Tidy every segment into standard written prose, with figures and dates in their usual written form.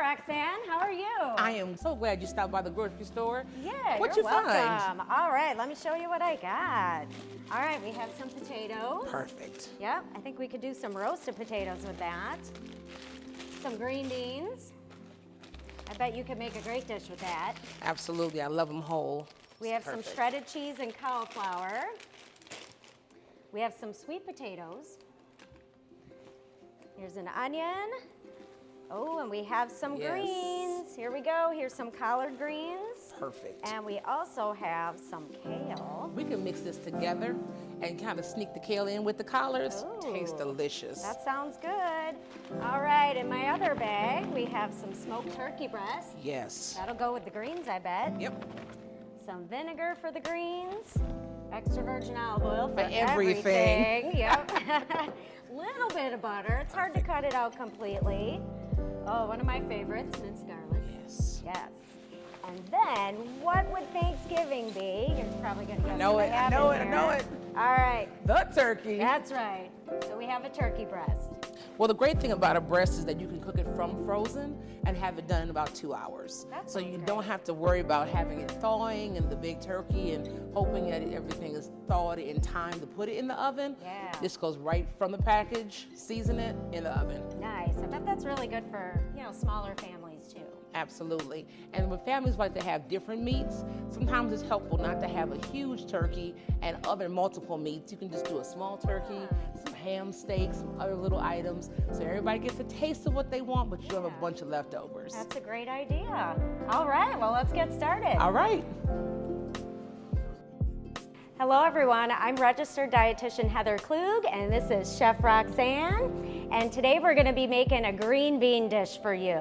Roxanne. How are you? I am so glad you stopped by the grocery store. Yeah, What you're you find? welcome. All right, let me show you what I got. All right, we have some potatoes. Perfect. Yep, I think we could do some roasted potatoes with that. Some green beans. I bet you could make a great dish with that. Absolutely, I love them whole. We have Perfect. some shredded cheese and cauliflower. We have some sweet potatoes. Here's an onion. Oh, and we have some greens. Here we go. Here's some collard greens. Perfect. And we also have some kale. We can mix this together and kind of sneak the kale in with the collards. Ooh, Tastes delicious. That sounds good. All right, in my other bag, we have some smoked turkey breast. Yes. That'll go with the greens, I bet. Yep. Some vinegar for the greens. Extra virgin olive oil for everything. Yep. Little bit of butter. It's hard to cut it out completely. Oh, one of my favorites, minced garlic. Yes. Yes. And then, what would Thanksgiving be? You're probably going to guess I know what it, I have I know in it, I here. know it. All right. The turkey. That's right. So we have a turkey breast. Well, the great thing about a breast is that you can cook it from frozen and have it done in about 2 hours. That So sounds you great. don't have to worry about having it thawing and the big turkey and hoping that everything is thawed in time to put it in the oven. Yeah. This goes right from the package, season it in the oven. Nice. I bet that's really good for, smaller families too. Absolutely. And when families like to have different meats, sometimes it's helpful not to have a huge turkey and other multiple meats. You can just do a small turkey, some ham steak, some other little items, so everybody gets a taste of what they want, but you don't have a bunch of leftovers. That's a great idea. All right, well, let's get started. All right. Hello, everyone. I'm registered dietitian Heather Klug, and this is Chef Roxanne. And today we're going to be making a green bean dish for you.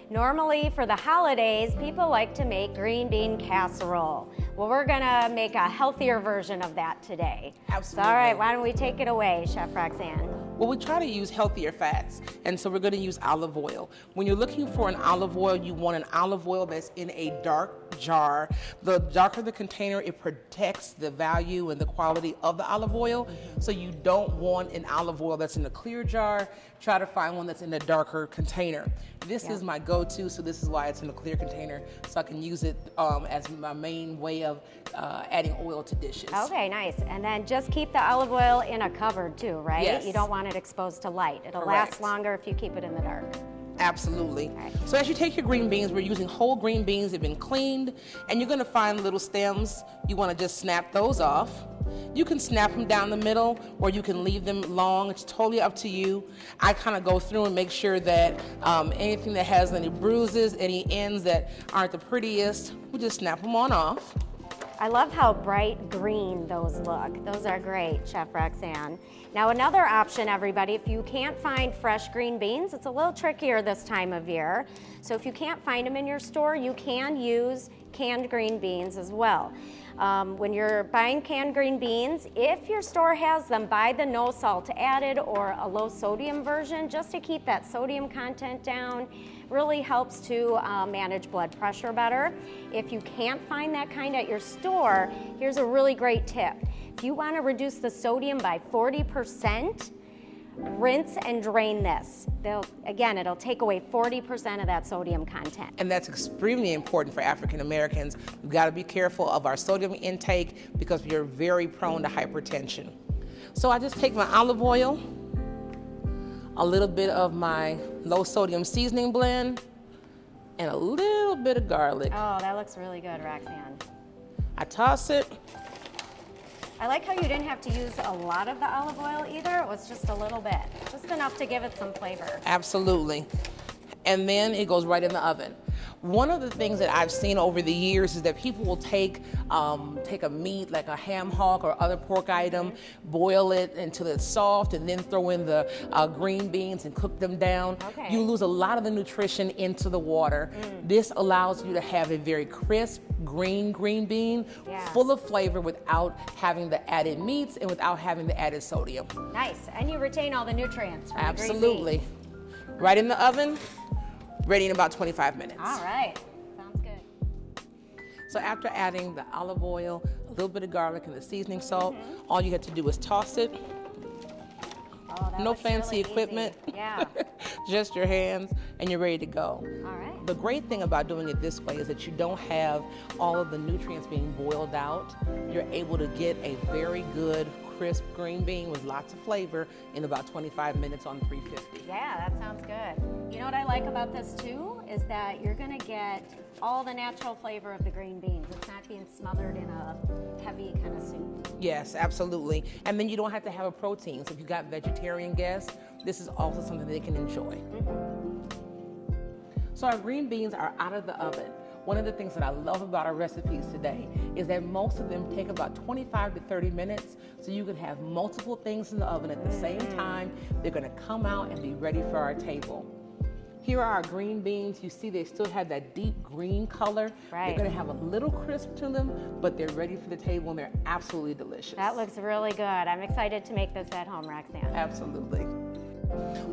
Normally, for the holidays, people like to make green bean casserole. Well, we're going to make a healthier version of that today. Absolutely. So, all right, why don't we take it away, Chef Roxanne? Well, we try to use healthier fats, and so we're going to use olive oil. When you're looking for an olive oil, you want an olive oil that's in a dark jar. The darker the container, it protects the value and the quality of the olive oil. So you don't want an olive oil that's in a clear jar. Try to find one that's in a darker container. This is my go-to, so this is why it's in a clear container, so I can use it as my main way of adding oil to dishes. Okay, nice. And then just keep the olive oil in a cupboard too, right? Yes. You don't want it exposed to light. It'll Correct. last longer if you keep it in the dark. Absolutely. Okay. So as you take your green beans, we're using whole green beans. They've been cleaned, and you're gonna find little stems. You wanna just snap those off. You can snap them down the middle, or you can leave them long. It's totally up to you. I kind of go through and make sure that anything that has any bruises, any ends that aren't the prettiest, we just snap them on off. I love how bright green those look. Those are great, Chef Roxanne. Now another option, everybody, if you can't find fresh green beans, it's a little trickier this time of year. So if you can't find them in your store, you can use canned green beans as well. When you're buying canned green beans, if your store has them, buy the no salt added or a low sodium version just to keep that sodium content down. Really helps to manage blood pressure better. If you can't find that kind at your store, here's a really great tip. If you want to reduce the sodium by 40%, rinse and drain this. It'll take away 40% of that sodium content. And that's extremely important for African Americans. We've got to be careful of our sodium intake because we are very prone to hypertension. So I just take my olive oil, a little bit of my low sodium seasoning blend, and a little bit of garlic. Oh, that looks really good, Roxanne. I toss it. I like how you didn't have to use a lot of the olive oil either. It was just a little bit, just enough to give it some flavor. Absolutely. And then it goes right in the oven. One of the things that I've seen over the years is that people will take a meat like a ham hock or other pork item, boil it until it's soft, and then throw in the green beans and cook them down. Okay. You lose a lot of the nutrition into the water. This allows you to have a very crisp green bean, full of flavor without having the added meats and without having the added sodium. Nice, and you retain all the nutrients from the green Absolutely. beans. Right in the oven, ready in about 25 minutes. All right, sounds good. So after adding the olive oil, a little bit of garlic, and the seasoning salt, all you have to do is toss it. Oh, that No looks fancy really equipment. easy. Yeah. Just your hands, and you're ready to go. All right. The great thing about doing it this way is that you don't have all of the nutrients being boiled out. You're able to get a very good, crisp green bean with lots of flavor in about 25 minutes on 350. Yeah, that sounds good. You know what I like about this too is that you're gonna get all the natural flavor of the green beans. It's not being smothered in a heavy kind of soup. Yes, absolutely. And then you don't have to have a protein. So if you got vegetarian guests, this is also something they can enjoy. So our green beans are out of the oven. One of the things that I love about our recipes today is that most of them take about 25 to 30 minutes, so you can have multiple things in the oven at the same time. They're gonna come out and be ready for our table. Here are our green beans. You see they still have that deep green color. Right. They're gonna have a little crisp to them, but they're ready for the table and they're absolutely delicious. That looks really good. I'm excited to make this at home, Roxanne. Absolutely.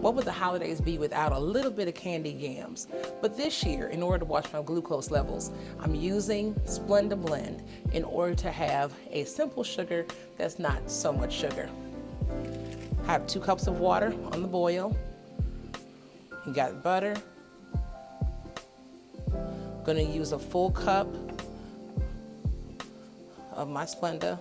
What would the holidays be without a little bit of candied yams? But this year, in order to watch my glucose levels, I'm using Splenda Blend in order to have a simple sugar that's not so much sugar. I have 2 cups of water on the boil. You got butter. Gonna use a full cup of my Splenda.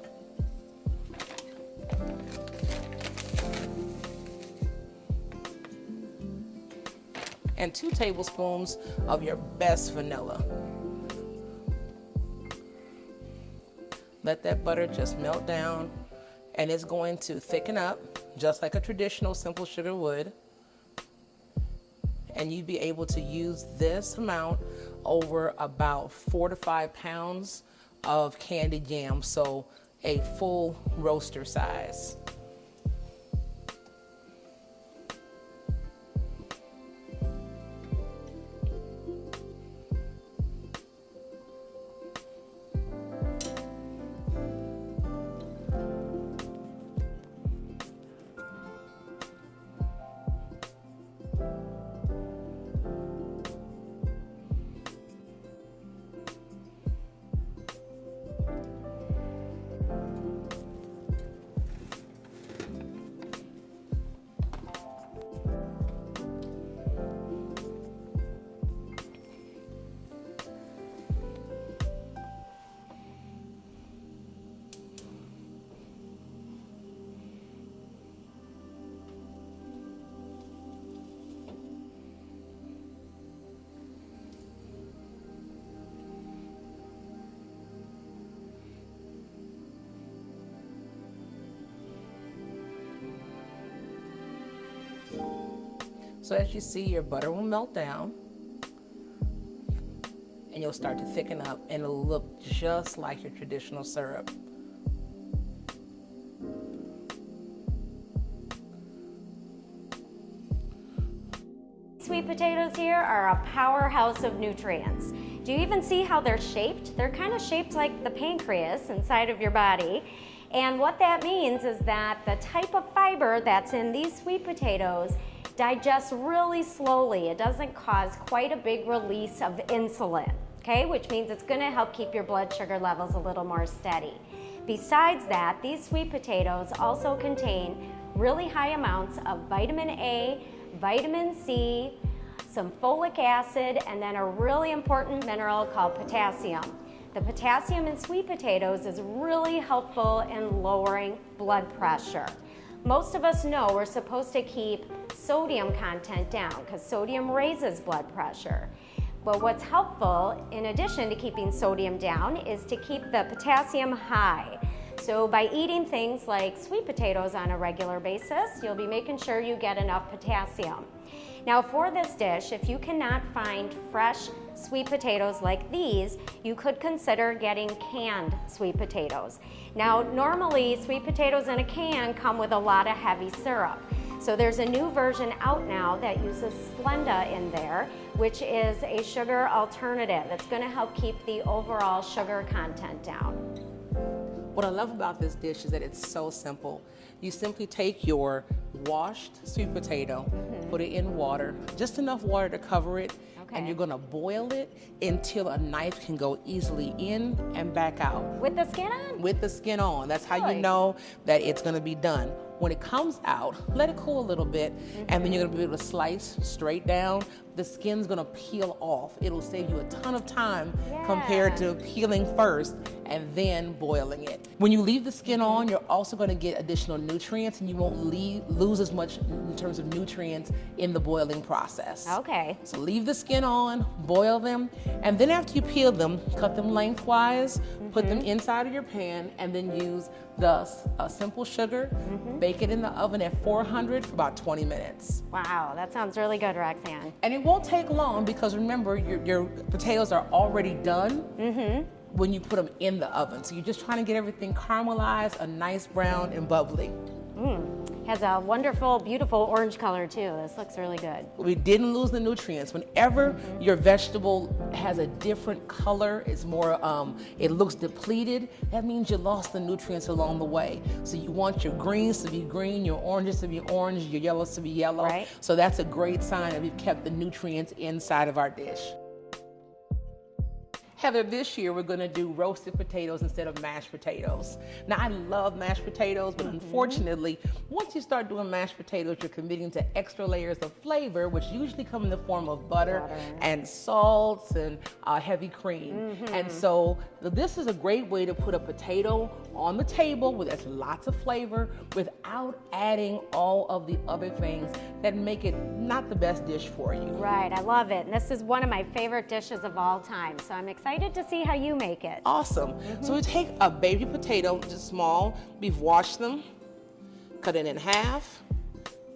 And 2 tablespoons of your best vanilla. Let that butter just melt down, and it's going to thicken up just like a traditional simple sugar would. And you'd be able to use this amount over about 4 to 5 pounds of candied yam, so a full roaster size. So as you see, your butter will melt down and you'll start to thicken up and it'll look just like your traditional syrup. Sweet potatoes here are a powerhouse of nutrients. Do you even see how they're shaped? They're kind of shaped like the pancreas inside of your body. And what that means is that the type of fiber that's in these sweet potatoes digests really slowly. It doesn't cause quite a big release of insulin, okay? Which means it's gonna help keep your blood sugar levels a little more steady. Besides that, these sweet potatoes also contain really high amounts of vitamin A, vitamin C, some folic acid, and then a really important mineral called potassium. The potassium in sweet potatoes is really helpful in lowering blood pressure. Most of us know we're supposed to keep sodium content down because sodium raises blood pressure. But what's helpful, in addition to keeping sodium down, is to keep the potassium high. So by eating things like sweet potatoes on a regular basis, you'll be making sure you get enough potassium. Now for this dish, if you cannot find fresh sweet potatoes like these, you could consider getting canned sweet potatoes. Now normally sweet potatoes in a can come with a lot of heavy syrup. So there's a new version out now that uses Splenda in there, which is a sugar alternative. It's gonna help keep the overall sugar content down. What I love about this dish is that it's so simple. You simply take your washed sweet potato, put it in water, just enough water to cover it, and you're gonna boil it until a knife can go easily in and back out. With the skin on? With the skin on. That's how Really? you know that it's gonna be done. When it comes out, let it cool a little bit, and then you're gonna be able to slice straight down. The skin's gonna peel off. It'll save you a ton of time compared to peeling first and then boiling it. When you leave the skin on, you're also gonna get additional nutrients, and you won't lose as much in terms of nutrients in the boiling process. Okay. So leave the skin on, boil them, and then after you peel them, cut them lengthwise, put them inside of your pan, and then use the simple sugar, bake it in the oven at 400 for about 20 minutes. Wow, that sounds really good, Roxanne. And it won't take long because remember, your potatoes are already done when you put them in the oven. So you're just trying to get everything caramelized, a nice brown and bubbly. Has a wonderful, beautiful orange color too. This looks really good. We didn't lose the nutrients. Whenever your vegetable has a different color, it's more, it looks depleted, that means you lost the nutrients along the way. So you want your greens to be green, your oranges to be orange, your yellows to be yellow. Right. So that's a great sign that we've kept the nutrients inside of our dish. Heather, this year we're gonna do roasted potatoes instead of mashed potatoes. Now I love mashed potatoes, but unfortunately, once you start doing mashed potatoes, you're committing to extra layers of flavor, which usually come in the form of butter. And salts and heavy cream. And so this is a great way to put a potato on the table with lots of flavor without adding all of the other things that make it not the best dish for you. Right, I love it. And this is one of my favorite dishes of all time. So I'm excited to see how you make it. Awesome. So we take a baby potato, just small. We've washed them, cut it in half,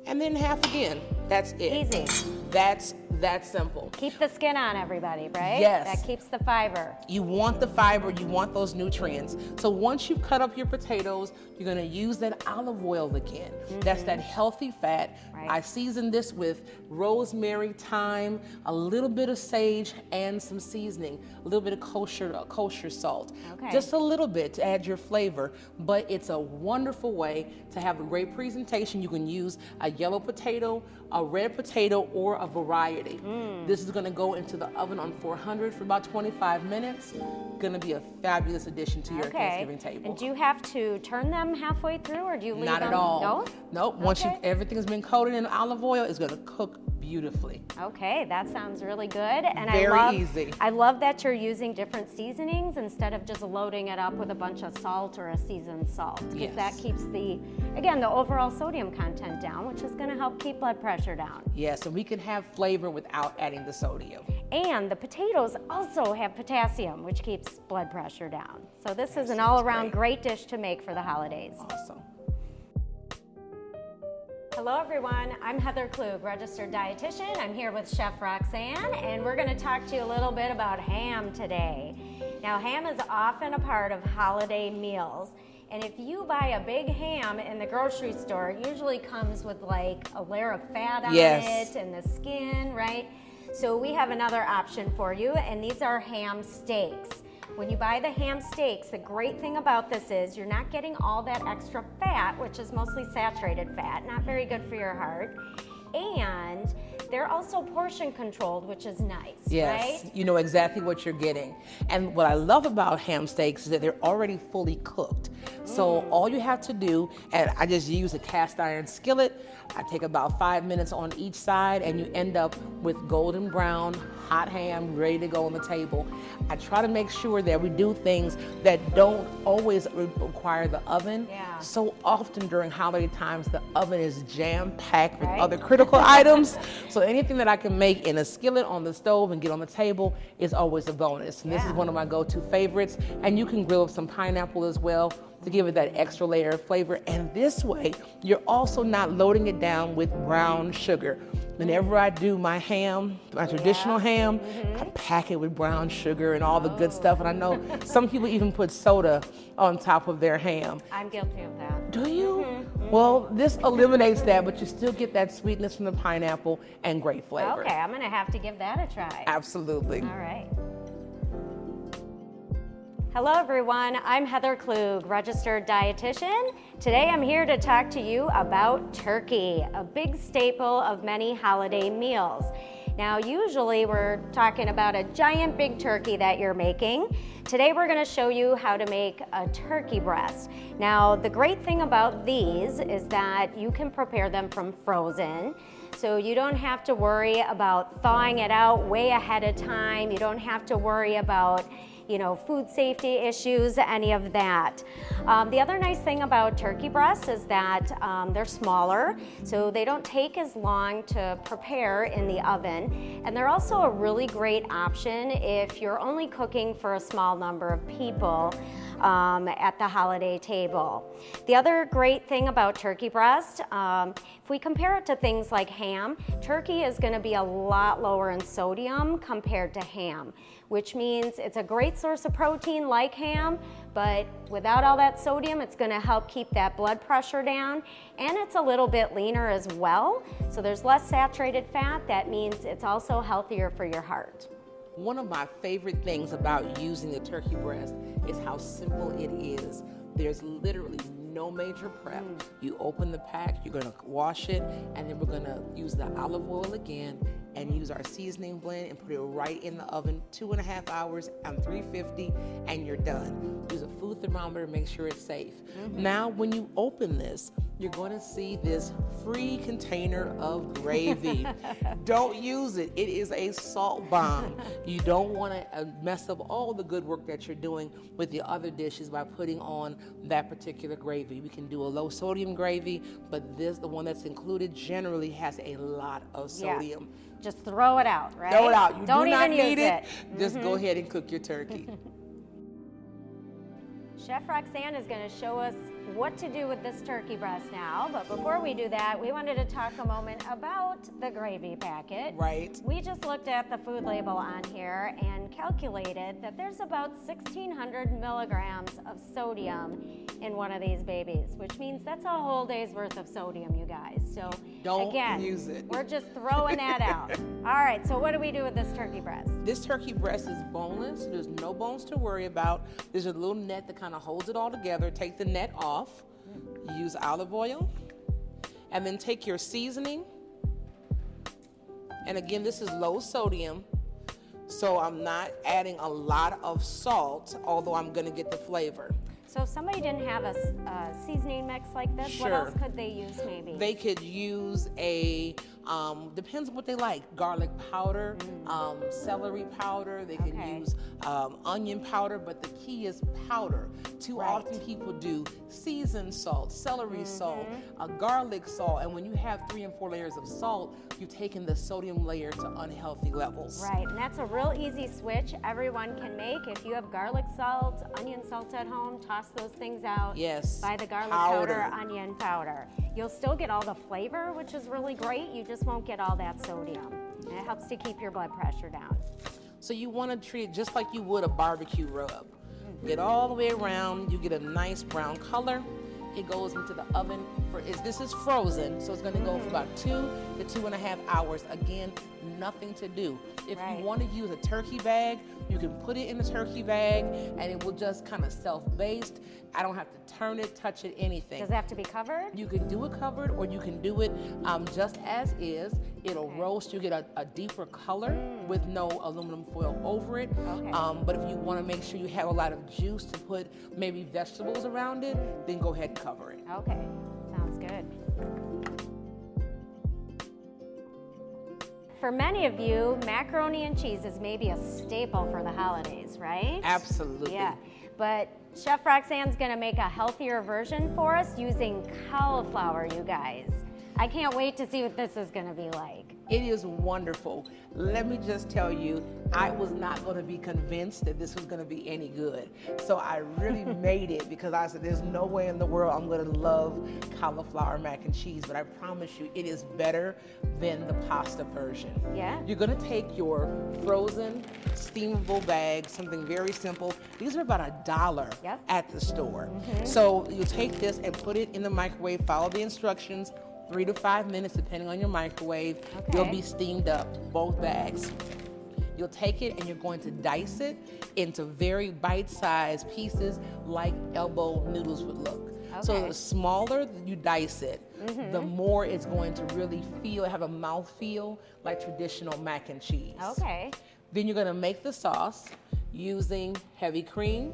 and then half again. That's it. Easy. That's that simple. Keep the skin on, everybody, right? Yes. That keeps the fiber. You want the fiber, you want those nutrients. So once you cut up your potatoes, you're gonna use that olive oil again. That's that healthy fat. Right. I season this with rosemary, thyme, a little bit of sage, and some seasoning, a little bit of kosher salt. Okay. Just a little bit to add your flavor, but it's a wonderful way to have a great presentation. You can use a yellow potato, a red potato, or a variety. This is gonna go into the oven on 400 for about 25 minutes. Gonna be a fabulous addition to your Thanksgiving table. And do you have to turn them halfway through, or do you leave them? Not at all. No? Nope. Once Okay. everything has been coated in olive oil, it's gonna cook beautifully. Okay, that sounds really good. And Very easy. I love that you're using different seasonings instead of just loading it up with a bunch of salt or a seasoned salt. Because that keeps the overall sodium content down, which is gonna help keep blood pressure down. Yes, and we can have flavor without adding the sodium. And the potatoes also have potassium, which keeps blood pressure down. So this is an all-around great dish to make for the holidays. Awesome. Hello everyone, I'm Heather Klug, registered dietitian. I'm here with Chef Roxanne, and we're gonna talk to you a little bit about ham today. Now, ham is often a part of holiday meals. And if you buy a big ham in the grocery store, it usually comes with like a layer of fat on it and the skin, right? So we have another option for you, and these are ham steaks. When you buy the ham steaks, the great thing about this is you're not getting all that extra fat, which is mostly saturated fat, not very good for your heart. And they're also portion controlled, which is nice, yes, right? You know exactly what you're getting. And what I love about ham steaks is that they're already fully cooked. So all you have to do, and I just use a cast iron skillet, I take about 5 minutes on each side, and you end up with golden brown, hot ham ready to go on the table. I try to make sure that we do things that don't always require the oven. Yeah. So often during holiday times, the oven is jam-packed with other critical items. So anything that I can make in a skillet on the stove and get on the table is always a bonus. And this is one of my go-to favorites. And you can grill up some pineapple as well to give it that extra layer of flavor. And this way, you're also not loading it down with brown sugar. Whenever I do my ham, my traditional ham, I pack it with brown sugar and all the good stuff. And I know some people even put soda on top of their ham. I'm guilty of that. Do you? Well, this eliminates that, but you still get that sweetness from the pineapple and great flavor. Okay, I'm gonna have to give that a try. Absolutely. All right. Hello everyone, I'm Heather Klug, registered dietitian. Today I'm here to talk to you about turkey, a big staple of many holiday meals. Now, usually we're talking about a giant big turkey that you're making. Today we're gonna show you how to make a turkey breast. Now, the great thing about these is that you can prepare them from frozen. So you don't have to worry about thawing it out way ahead of time. You don't have to worry about food safety issues, any of that. The other nice thing about turkey breasts is that they're smaller, so they don't take as long to prepare in the oven. And they're also a really great option if you're only cooking for a small number of people at the holiday table. The other great thing about turkey breast, if we compare it to things like ham, turkey is going to be a lot lower in sodium compared to ham, which means it's a great source of protein like ham, but without all that sodium, it's going to help keep that blood pressure down, and it's a little bit leaner as well. So there's less saturated fat. That means it's also healthier for your heart. One of my favorite things about using the turkey breast is how simple it is. There's literally no major prep. You open the pack, you're gonna wash it, and then we're gonna use the olive oil again and use our seasoning blend and put it right in the oven, 2.5 hours on 350, and you're done. Use a food thermometer to make sure it's safe. Now, when you open this, you're going to see this free container of gravy. Don't use it. It is a salt bomb. You don't want to mess up all the good work that you're doing with the other dishes by putting on that particular gravy. We can do a low sodium gravy, but the one that's included generally has a lot of sodium. Yeah. Just throw it out, right? Throw it out. You don't do not even need use it. Just go ahead and cook your turkey. Chef Roxanne is going to show us what to do with this turkey breast now, but before we do that, we wanted to talk a moment about the gravy packet. Right. We just looked at the food label on here and calculated that there's about 1,600 milligrams of sodium in one of these babies, which means that's a whole day's worth of sodium, you guys. So don't use it. We're just throwing that out. All right, so what do we do with this turkey breast? This turkey breast is boneless. There's no bones to worry about. There's a little net that kind of holds it all together. Take the net off. Use olive oil. And then take your seasoning. And again, this is low sodium. So I'm not adding a lot of salt, although I'm going to get the flavor. So if somebody didn't have a seasoning mix like this, Sure. What else could they use maybe? They could use depends on what they like, garlic powder, celery powder, they could use onion powder, but the key is powder. Too often people do seasoned salt, celery salt, garlic salt, and when you have 3 and 4 layers of salt, you've taken the sodium layer to unhealthy levels. Right, and that's a real easy switch everyone can make. If you have garlic salt, onion salt at home, toss those things out. Yes. Buy the garlic powder, onion powder. You'll still get all the flavor, which is really great. You just won't get all that sodium. And it helps to keep your blood pressure down. So you want to treat it just like you would a barbecue rub. Get all the way around, you get a nice brown color. It goes into the oven this is frozen, so it's going to go for about 2 to 2.5 hours. Again, nothing to do. If you want to use a turkey bag, you can put it in a turkey bag and it will just kind of self-baste. I don't have to turn it, touch it, anything. Does it have to be covered? You can do it covered or you can do it just as is. It'll roast, you get a deeper color with no aluminum foil over it. But if you want to make sure you have a lot of juice to put maybe vegetables around it, then go ahead and cover it. Okay, sounds good. For many of you, macaroni and cheese is maybe a staple for the holidays, right? Absolutely. Yeah, but Chef Roxanne's gonna make a healthier version for us using cauliflower, you guys. I can't wait to see what this is gonna be like. It is wonderful. Let me just tell you, I was not going to be convinced that this was going to be any good. So I really made it because I said, there's no way in the world I'm going to love cauliflower mac and cheese, but I promise you it is better than the pasta version. Yeah. You're going to take your frozen steamable bag, something very simple. These are about $1 at the store. So you take this and put it in the microwave, follow the instructions, 3 to 5 minutes, depending on your microwave. They'll be steamed up, both bags. You'll take it and you're going to dice it into very bite-sized pieces like elbow noodles would look. So Okay. the smaller you dice it, the more it's going to really have a mouth feel like traditional mac and cheese. Okay. Then you're gonna make the sauce using heavy cream,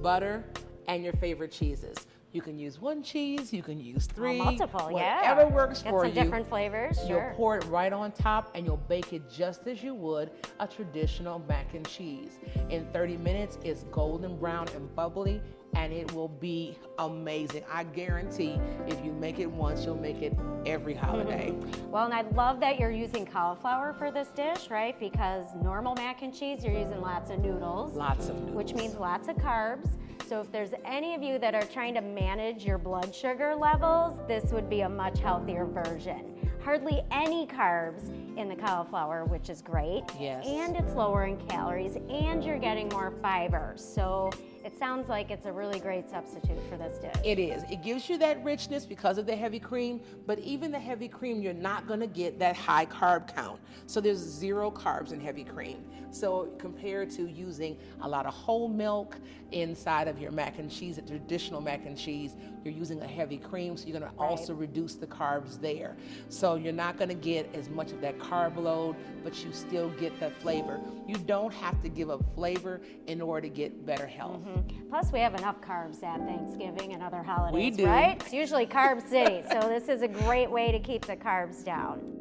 butter, and your favorite cheeses. You can use one cheese, you can use three, Multiple, yeah. whatever works Get for some you. different flavors, You'll sure. pour it right on top and you'll bake it just as you would a traditional mac and cheese. In 30 minutes, it's golden brown and bubbly, and it will be amazing. I guarantee if you make it once, you'll make it every holiday. Well, and I love that you're using cauliflower for this dish, right? Because normal mac and cheese, you're using lots of noodles. Lots of noodles. Which means lots of carbs. So if there's any of you that are trying to manage your blood sugar levels, this would be a much healthier version. Hardly any carbs in the cauliflower, which is great. Yes. And it's lower in calories, and you're getting more fiber. So it sounds like it's a really great substitute for this dish. It is. It gives you that richness because of the heavy cream, but even the heavy cream, you're not gonna get that high carb count. So there's 0 carbs in heavy cream. So compared to using a lot of whole milk inside of your mac and cheese, a traditional mac and cheese, you're using a heavy cream, so you're gonna also reduce the carbs there. So you're not gonna get as much of that carb load, but you still get that flavor. You don't have to give up flavor in order to get better health. Plus, we have enough carbs at Thanksgiving and other holidays, We do. right? It's usually Carb City, so this is a great way to keep the carbs down.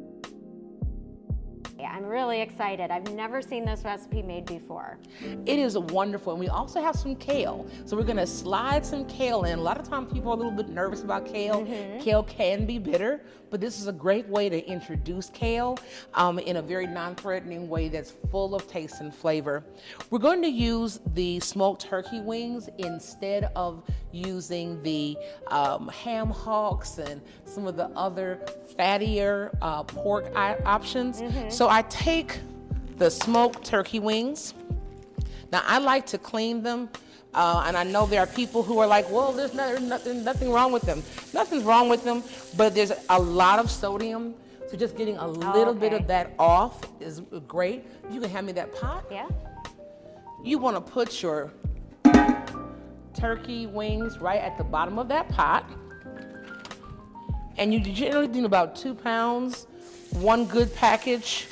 Yeah, I'm really excited. I've never seen this recipe made before. It is wonderful, and we also have some kale. So we're gonna slide some kale in. A lot of times people are a little bit nervous about kale. Kale can be bitter, but this is a great way to introduce kale in a very non-threatening way that's full of taste and flavor. We're going to use the smoked turkey wings instead of using the ham hocks and some of the other fattier pork options. So I take the smoked turkey wings. Now I like to clean them, and I know there are people who are like, well, there's nothing wrong with them. Nothing's wrong with them, but there's a lot of sodium, so just getting a little bit of that off is great. You can hand me that pot. Yeah? You want to put your turkey wings right at the bottom of that pot, and you generally need about 2 pounds. One good package,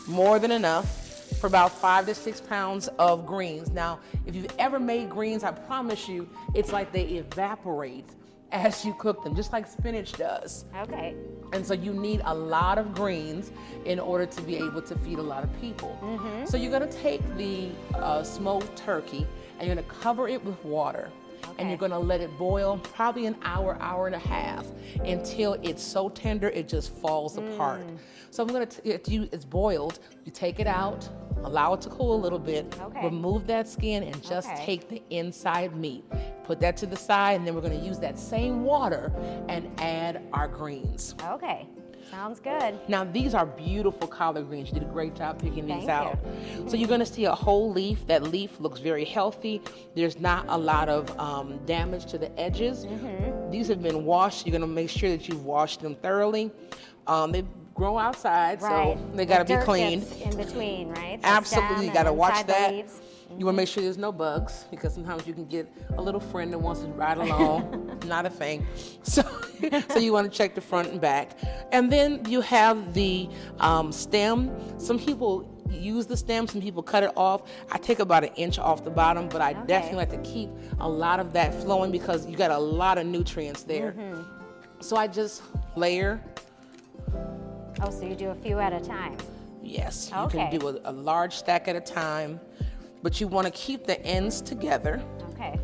more than enough, for about 5 to 6 pounds of greens. Now, if you've ever made greens, I promise you, it's like they evaporate as you cook them, just like spinach does. Okay. And so you need a lot of greens in order to be able to feed a lot of people. So you're gonna take the smoked turkey and you're gonna cover it with water. And you're gonna let it boil probably an hour, hour and a half until it's so tender it just falls apart. So I'm gonna, it's boiled, you take it out, allow it to cool a little bit, remove that skin and just take the inside meat. Put that to the side, and then we're gonna use that same water and add our greens. Okay. Sounds good. Now these are beautiful collard greens. You did a great job picking these Thank out. So you're gonna see a whole leaf. That leaf looks very healthy. There's not a lot of damage to the edges. These have been washed. You're gonna make sure that you've washed them thoroughly. They grow outside, so they gotta be cleaned. In between, right? Absolutely, you gotta watch that. Leaves. You want to make sure there's no bugs, because sometimes you can get a little friend that wants to ride along. Not a thing. So you want to check the front and back. And then you have the stem. Some people use the stem, some people cut it off. I take about 1 inch off the bottom, but I definitely like to keep a lot of that flowing because you got a lot of nutrients there. So I just layer. Oh, so you do a few at a time. Yes, you can do a large stack at a time. But you want to keep the ends together. Okay.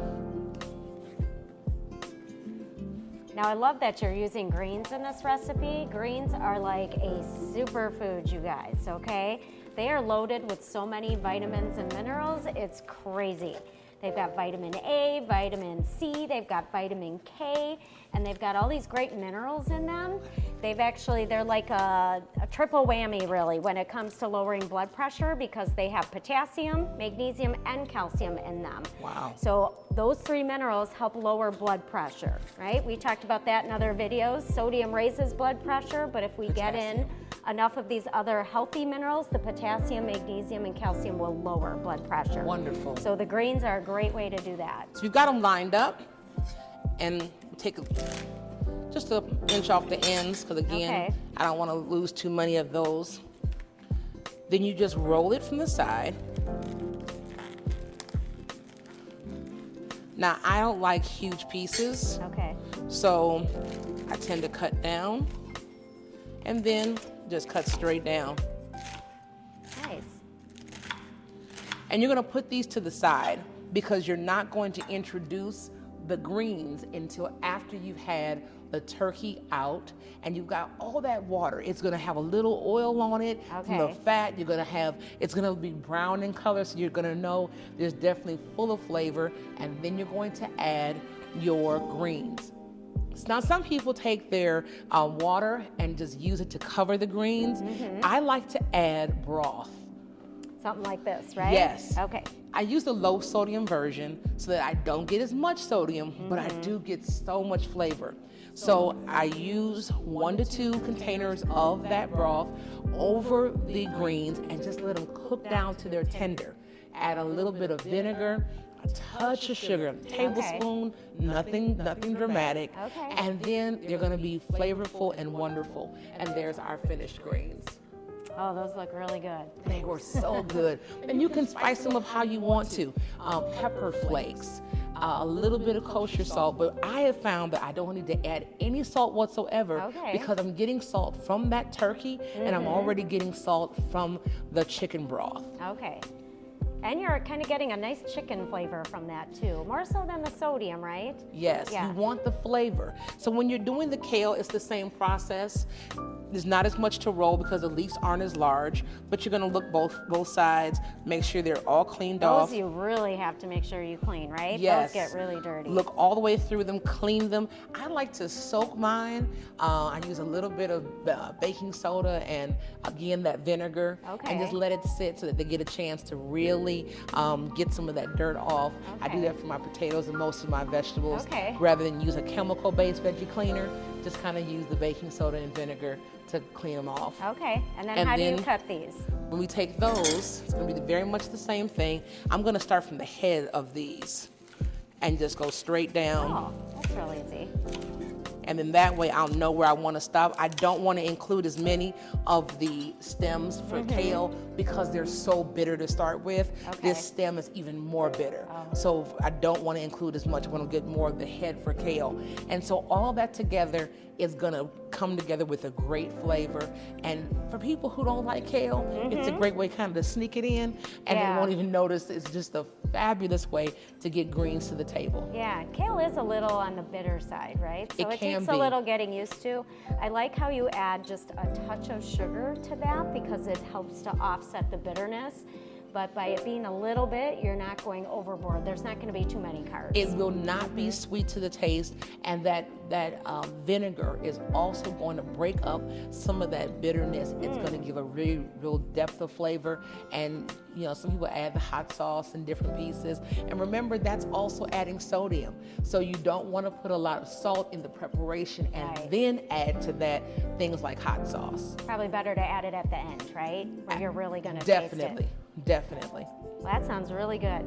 Now I love that you're using greens in this recipe. Greens are like a superfood, you guys, okay? They are loaded with so many vitamins and minerals, it's crazy. They've got vitamin A, vitamin C, they've got vitamin K, and they've got all these great minerals in them. They're like a triple whammy, really, when it comes to lowering blood pressure, because they have potassium, magnesium, and calcium in them. Wow. So those 3 minerals help lower blood pressure, right? We talked about that in other videos. Sodium raises blood pressure, but if we get in enough of these other healthy minerals, the potassium, magnesium, and calcium will lower blood pressure. Wonderful. So the greens are a great way to do that. So you've got them lined up. and take just an inch off the ends, because again, Okay. I don't want to lose too many of those. Then you just roll it from the side. Now, I don't like huge pieces, Okay. so I tend to cut down and then just cut straight down. Nice. And you're gonna put these to the side because you're not going to introduce the greens until after you've had the turkey out and you've got all that water. It's gonna have a little oil on it from the Okay. fat. It's gonna be brown in color, so you're gonna know there's definitely full of flavor. And then you're going to add your greens. Now, some people take their water and just use it to cover the greens. I like to add broth. Something like this, right? Yes. Okay. I use the low sodium version so that I don't get as much sodium, but I do get so much flavor. So I use 1 to 2 containers of that broth over the greens and just let them cook down to their tender. Add a little bit of vinegar, a touch of sugar, a tablespoon, nothing dramatic. Okay. And then they're gonna be flavorful and wonderful. And there's our finished greens. Oh, those look really good. They were so good. And you can spice them up how you want to. Pepper flakes, a little bit of kosher salt, but I have found that I don't need to add any salt whatsoever Okay. because I'm getting salt from that turkey and I'm already getting salt from the chicken broth. Okay. And you're kind of getting a nice chicken flavor from that too, more so than the sodium, right? Yes, Yeah. you want the flavor. So when you're doing the kale, it's the same process. There's not as much to roll because the leaves aren't as large, but you're gonna look both sides, make sure they're all cleaned off. Those you really have to make sure you clean, right? Yes. Those get really dirty. Look all the way through them, clean them. I like to soak mine. I use a little bit of baking soda and again that vinegar, and just Okay. let it sit so that they get a chance to really get some of that dirt off. I do Okay. that for my potatoes and most of my vegetables. Okay. Rather than use a chemical-based veggie cleaner, just kind of use the baking soda and vinegar to clean them off. Okay. And then And how do you then- cut these? When we take those, it's gonna be very much the same thing. I'm gonna start from the head of these and just go straight down. Oh, that's real easy. And then that way I'll know where I want to stop. I don't want to include as many of the stems for kale because they're so bitter to start with. Okay. This stem is even more bitter. So I don't want to include as much. I want to get more of the head for kale. And so all that together is going to come together with a great flavor. And for people who don't like kale, it's a great way kind of to sneak it in and Yeah. they won't even notice. It's just a fabulous way to get greens to the table. Yeah, kale is a little on the bitter side, right? So It can takes a be. little getting used to. I like how you add just a touch of sugar to that because it helps to offset the bitterness. But by it being a little bit, you're not going overboard. There's not going to be too many carbs. It will not be sweet to the taste, and that vinegar is also going to break up some of that bitterness. It's going to give a real depth of flavor, and some people add the hot sauce in different pieces. And remember, that's also adding sodium, so you don't want to put a lot of salt in the preparation and Right. then add to that things like hot sauce. Probably better to add it at the end, right? Where you're really going to Definitely, taste it. definitely. Well, that sounds really good.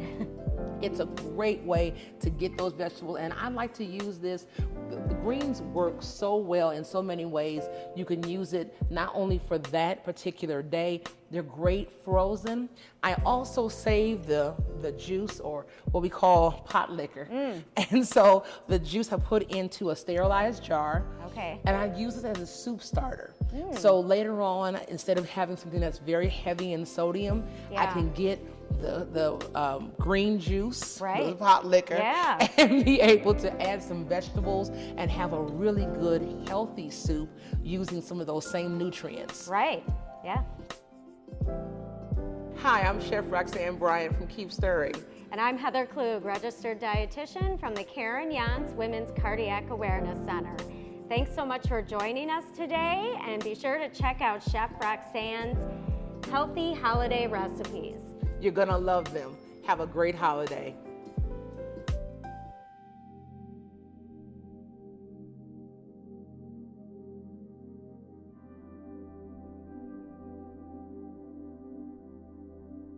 It's a great way to get those vegetables, and I like to use this. The greens work so well in so many ways. You can use it not only for that particular day, they're great frozen. I also save the juice, or what we call pot liquor. And so the juice I put into a sterilized jar, Okay. and I use it as a soup starter. So later on, instead of having something that's very heavy in sodium, I Yeah. can get the green juice, the Right. pot liquor, Yeah. and be able to add some vegetables and have a really good, healthy soup using some of those same nutrients. Right. Yeah. Hi, I'm Chef Roxanne Bryant from Keep Stirring. And I'm Heather Klug, registered dietitian from the Karen Jans Women's Cardiac Awareness Center. Thanks so much for joining us today, and be sure to check out Chef Roxanne's healthy holiday recipes. You're gonna love them. Have a great holiday.